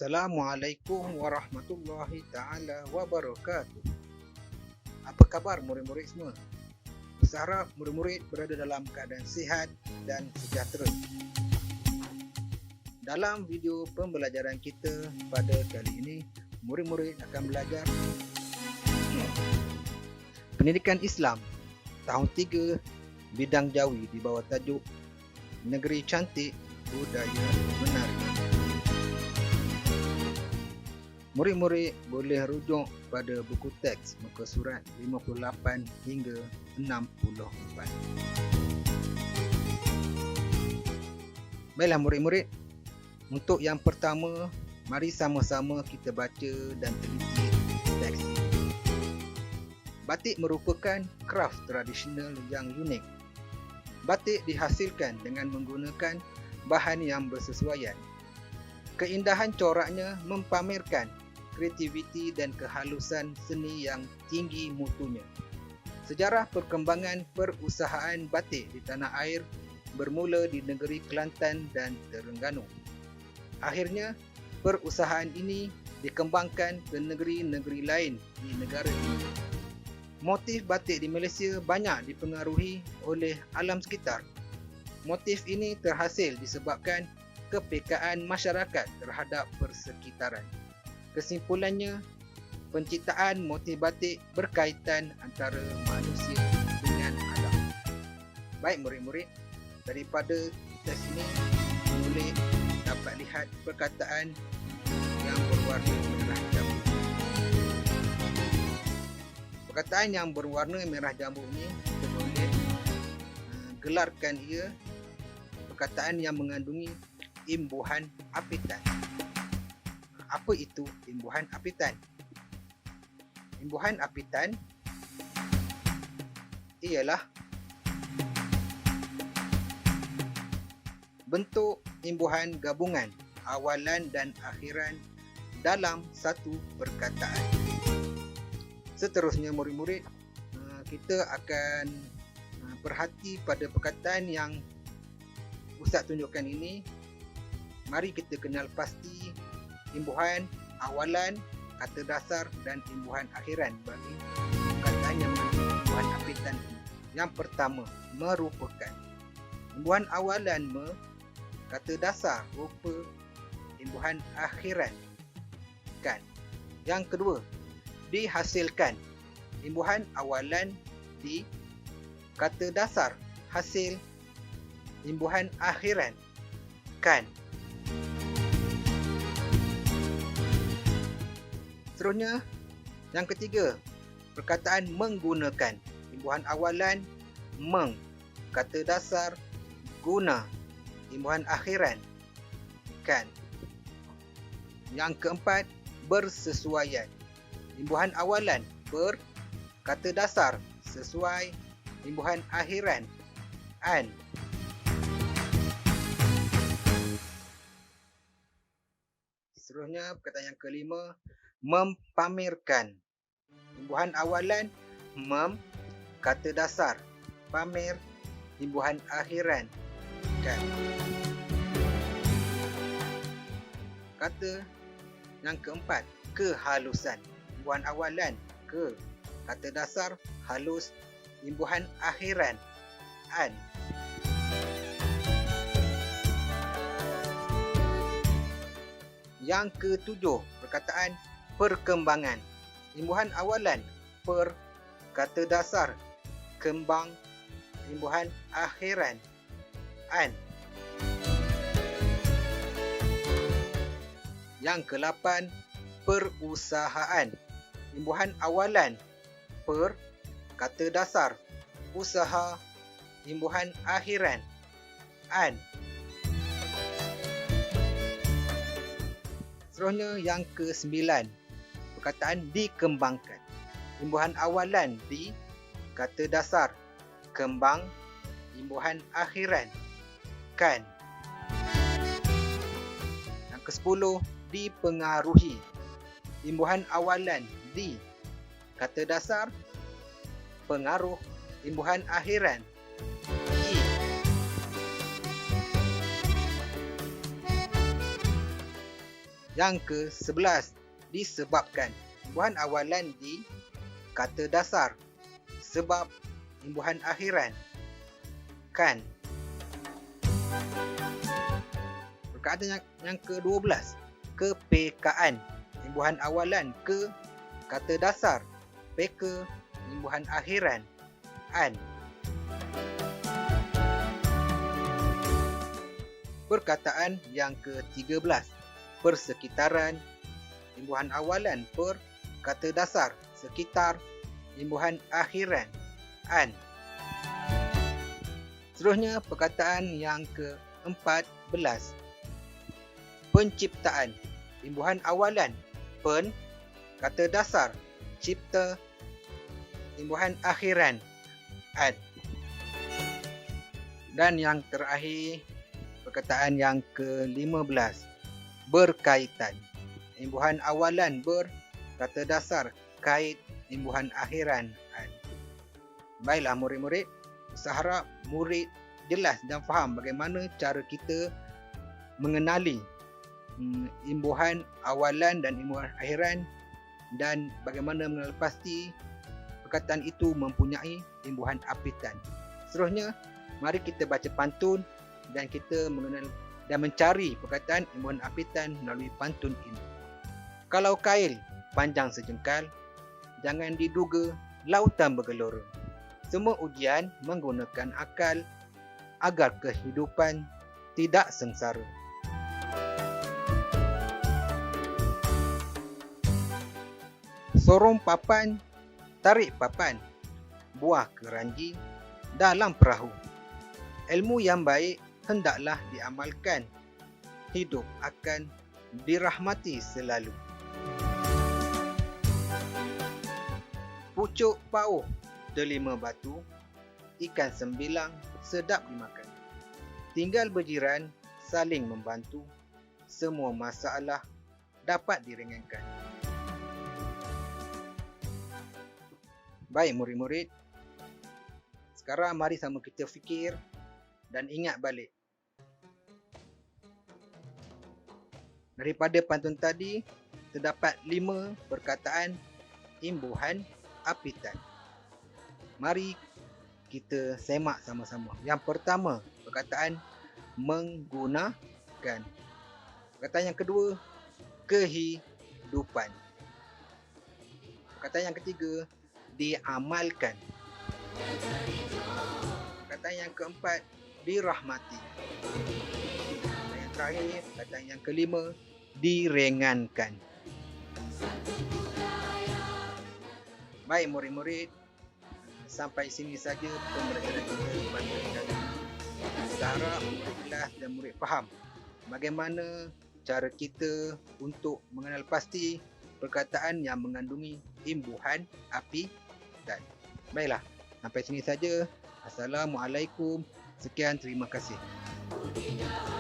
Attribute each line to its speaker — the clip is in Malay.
Speaker 1: Assalamualaikum warahmatullahi taala wabarakatuh. Apa khabar murid-murid semua? Berharap murid-murid berada dalam keadaan sihat dan sejahtera. Dalam video pembelajaran kita pada kali ini, murid-murid akan belajar Pendidikan Islam tahun 3 bidang Jawi di bawah tajuk Negeri Cantik Budaya Menarik. Murid-murid boleh rujuk pada buku teks muka surat 58 hingga 64. Baiklah murid-murid, untuk yang pertama, mari sama-sama kita baca dan teliti teks ini. Batik merupakan kraft tradisional yang unik. Batik dihasilkan dengan menggunakan bahan yang bersesuaian. Keindahan coraknya mempamerkan kreativiti dan kehalusan seni yang tinggi mutunya. Sejarah perkembangan perusahaan batik di tanah air bermula di negeri Kelantan dan Terengganu. Akhirnya, perusahaan ini dikembangkan ke negeri-negeri lain di negara ini. Motif batik di Malaysia banyak dipengaruhi oleh alam sekitar. Motif ini terhasil disebabkan kepekaan masyarakat terhadap persekitaran. Kesimpulannya, penciptaan motif batik berkaitan antara manusia dengan alam. Baik murid-murid, daripada teks ini boleh dapat lihat perkataan yang berwarna merah jambu. Perkataan yang berwarna merah jambu ini kita boleh gelarkan ia perkataan yang mengandungi imbuhan apitan. Apa itu imbuhan apitan? Imbuhan apitan ialah bentuk imbuhan gabungan awalan dan akhiran dalam satu perkataan. Seterusnya murid-murid, kita akan perhati pada perkataan yang Ustaz tunjukkan ini. Mari kita kenal pasti imbuhan awalan, kata dasar dan imbuhan akhiran bagi perkataan yang mengandung imbuhan apitan ini. Yang pertama, merupakan. Imbuhan awalan kata dasar rupa imbuhan akhiran kan. Yang kedua, dihasilkan. Imbuhan awalan di kata dasar hasil imbuhan akhiran kan. Seterusnya, yang ketiga, perkataan menggunakan. Imbuhan awalan meng, kata dasar guna, imbuhan akhiran kan. Yang keempat, bersesuaian. Imbuhan awalan ber, kata dasar sesuai, imbuhan akhiran an. Seterusnya, perkataan yang kelima, mempamerkan. Imbuhan awalan mem, kata dasar pamer, imbuhan akhiran kan. Kata yang keempat, kehalusan. Imbuhan awalan ke, kata dasar halus, imbuhan akhiran an. Yang ketujuh, perkataan perkembangan. Imbuhan awalan per, kata dasar kembang, imbuhan akhiran an. Yang ke-8, perusahaan. Imbuhan awalan per, kata dasar usaha, imbuhan akhiran an. Seterusnya yang ke-9, perkataan dikembangkan. Imbuhan awalan di, kata dasar kembang, imbuhan akhiran kan. Yang ke-10, dipengaruhi. Imbuhan awalan di, kata dasar pengaruh, imbuhan akhiran i. Yang ke-11, disebabkan. Imbuhan awalan di kata dasar. Sebab. Imbuhan akhiran. Kan. Perkataan yang ke-12, kepekaan. Imbuhan awalan ke kata dasar. Peka. Imbuhan akhiran. An. Perkataan yang ke-13, persekitaran. Imbuhan awalan per kata dasar. Sekitar. Imbuhan akhiran. An. Seterusnya perkataan yang ke-14, penciptaan. Imbuhan awalan pen kata dasar. Cipta. Imbuhan akhiran. Ad. Dan yang terakhir, perkataan yang ke-15, berkaitan. Imbuhan awalan ber kata dasar. Kait. Imbuhan akhiran. Ad. Baiklah murid-murid, saya harap murid jelas dan faham bagaimana cara kita mengenali imbuhan awalan dan imbuhan akhiran, dan bagaimana mengenal pasti perkataan itu mempunyai imbuhan apitan. Seterusnya, mari kita baca pantun dan kita mengenal dan mencari perkataan imbuhan apitan melalui pantun ini. Kalau kail panjang sejengkal, jangan diduga lautan bergelora. Semua ujian menggunakan akal agar kehidupan tidak sengsara. Sorong papan, tarik papan, buah keranji dalam perahu. Ilmu yang baik hendaklah diamalkan, hidup akan dirahmati selalu. Pucuk pauh delima batu, ikan sembilang sedap dimakan. Tinggal berjiran, saling membantu, semua masalah dapat diringankan. Baik murid-murid, sekarang mari sama kita fikir dan ingat balik. Daripada pantun tadi, terdapat 5 perkataan imbuhan apitan. Mari kita semak sama-sama. Yang pertama, perkataan menggunakan. Perkataan yang kedua, kehidupan. Perkataan yang ketiga, diamalkan. Perkataan yang keempat, dirahmati. Dan yang terakhir, perkataan yang kelima, diringankan. Baik murid-murid, sampai sini saja pembelajaran kita pada kali ini. Saya harap murid kelas dan murid faham bagaimana cara kita untuk mengenal pasti perkataan yang mengandungi imbuhan apitan. Baiklah, sampai sini saja. Assalamualaikum. Sekian, terima kasih.